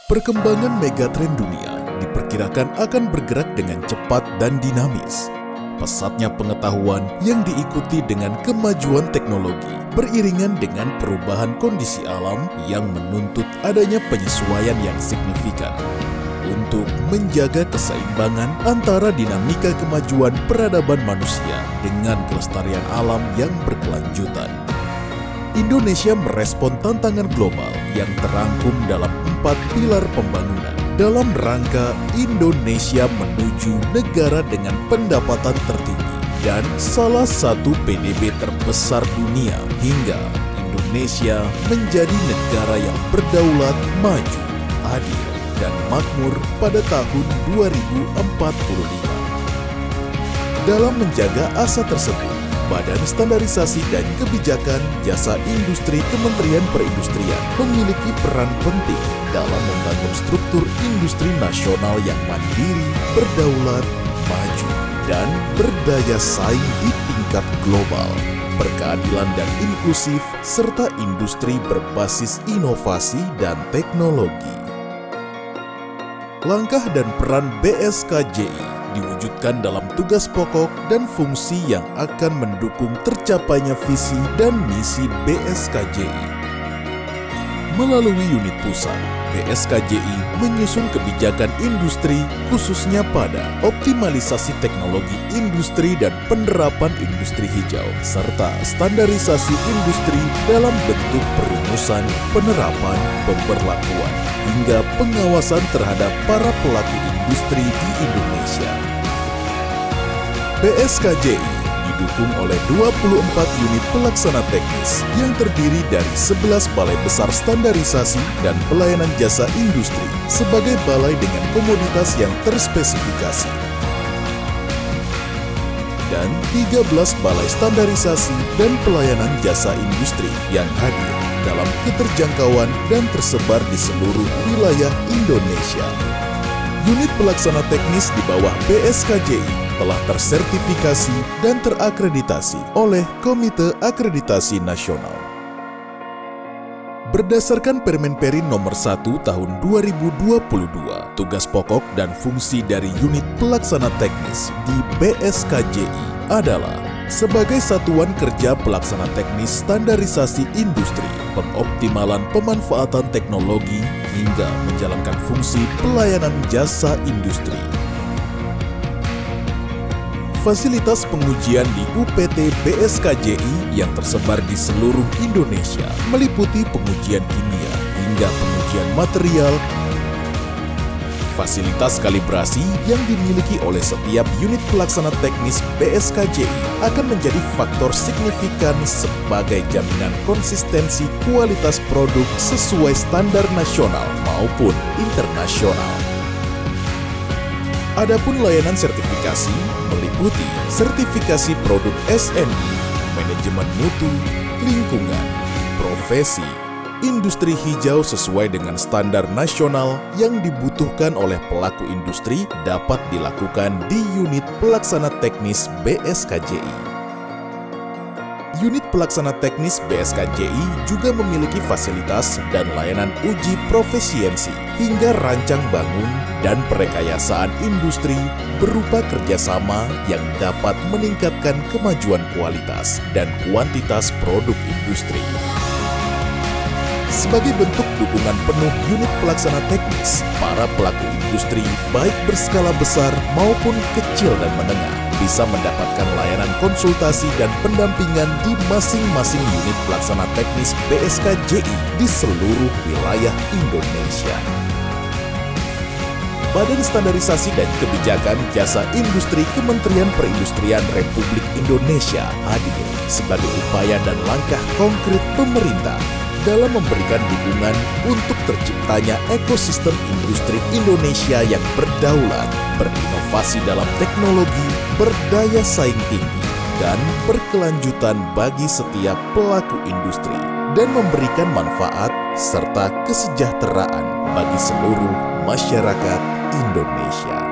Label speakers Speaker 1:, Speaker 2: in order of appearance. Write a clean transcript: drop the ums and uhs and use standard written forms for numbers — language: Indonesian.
Speaker 1: Perkembangan megatrend dunia diperkirakan akan bergerak dengan cepat dan dinamis. Pesatnya pengetahuan yang diikuti dengan kemajuan teknologi beriringan dengan perubahan kondisi alam yang menuntut adanya penyesuaian yang signifikan untuk menjaga keseimbangan antara dinamika kemajuan peradaban manusia dengan kelestarian alam yang berkelanjutan. Indonesia merespon tantangan global yang terangkum dalam 4 pilar pembangunan dalam rangka Indonesia menuju negara dengan pendapatan tertinggi dan salah satu PDB terbesar dunia hingga Indonesia menjadi negara yang berdaulat, maju, adil, dan makmur pada tahun 2045. Dalam menjaga asa tersebut, Badan Standarisasi dan Kebijakan Jasa Industri Kementerian Perindustrian memiliki peran penting dalam membangun struktur industri nasional yang mandiri, berdaulat, maju, dan berdaya saing di tingkat global, berkeadilan dan inklusif, serta industri berbasis inovasi dan teknologi. Langkah dan peran BSKJI diwujudkan dalam tugas pokok dan fungsi yang akan mendukung tercapainya visi dan misi BSKJI. Melalui unit pusat, BSKJI menyusun kebijakan industri khususnya pada optimalisasi teknologi industri dan penerapan industri hijau, serta standarisasi industri dalam bentuk perumusan, penerapan, pemberlakuan, hingga pengawasan terhadap para pelaku industri di Indonesia. BSKJI didukung oleh 24 unit pelaksana teknis yang terdiri dari 11 balai besar standarisasi dan pelayanan jasa industri sebagai balai dengan komoditas yang terspesifikasi, dan 13 balai standarisasi dan pelayanan jasa industri yang hadir dalam keterjangkauan dan tersebar di seluruh wilayah Indonesia. Unit pelaksana teknis di bawah BSKJI telah tersertifikasi dan terakreditasi oleh Komite Akreditasi Nasional. Berdasarkan Permen Perin Nomor 1 Tahun 2022, tugas pokok dan fungsi dari unit pelaksana teknis di BSKJI adalah sebagai satuan kerja pelaksana teknis standarisasi industri, pengoptimalan pemanfaatan teknologi, hingga menjalankan fungsi pelayanan jasa industri. Fasilitas pengujian di UPT BSKJI yang tersebar di seluruh Indonesia meliputi pengujian kimia hingga pengujian material. Fasilitas kalibrasi yang dimiliki oleh setiap unit pelaksana teknis BSKJI akan menjadi faktor signifikan sebagai jaminan konsistensi kualitas produk sesuai standar nasional maupun internasional. Adapun layanan sertifikasi meliputi sertifikasi produk SNI, manajemen mutu, lingkungan, profesi, industri hijau sesuai dengan standar nasional yang dibutuhkan oleh pelaku industri dapat dilakukan di unit pelaksana teknis BSKJI. Unit pelaksana teknis BSKJI juga memiliki fasilitas dan layanan uji profesiensi hingga rancang bangun dan perekayasaan industri berupa kerjasama yang dapat meningkatkan kemajuan kualitas dan kuantitas produk industri. Sebagai bentuk dukungan penuh unit pelaksana teknis, para pelaku industri baik berskala besar maupun kecil dan menengah bisa mendapatkan layanan konsultasi dan pendampingan di masing-masing unit pelaksana teknis BSKJI di seluruh wilayah Indonesia. Badan Standarisasi dan Kebijakan Jasa Industri Kementerian Perindustrian Republik Indonesia hadir sebagai upaya dan langkah konkret pemerintah dalam memberikan dukungan untuk terciptanya ekosistem industri Indonesia yang berdaulat, berinovasi dalam teknologi, berdaya saing tinggi, dan berkelanjutan bagi setiap pelaku industri, dan memberikan manfaat serta kesejahteraan bagi seluruh masyarakat Indonesia.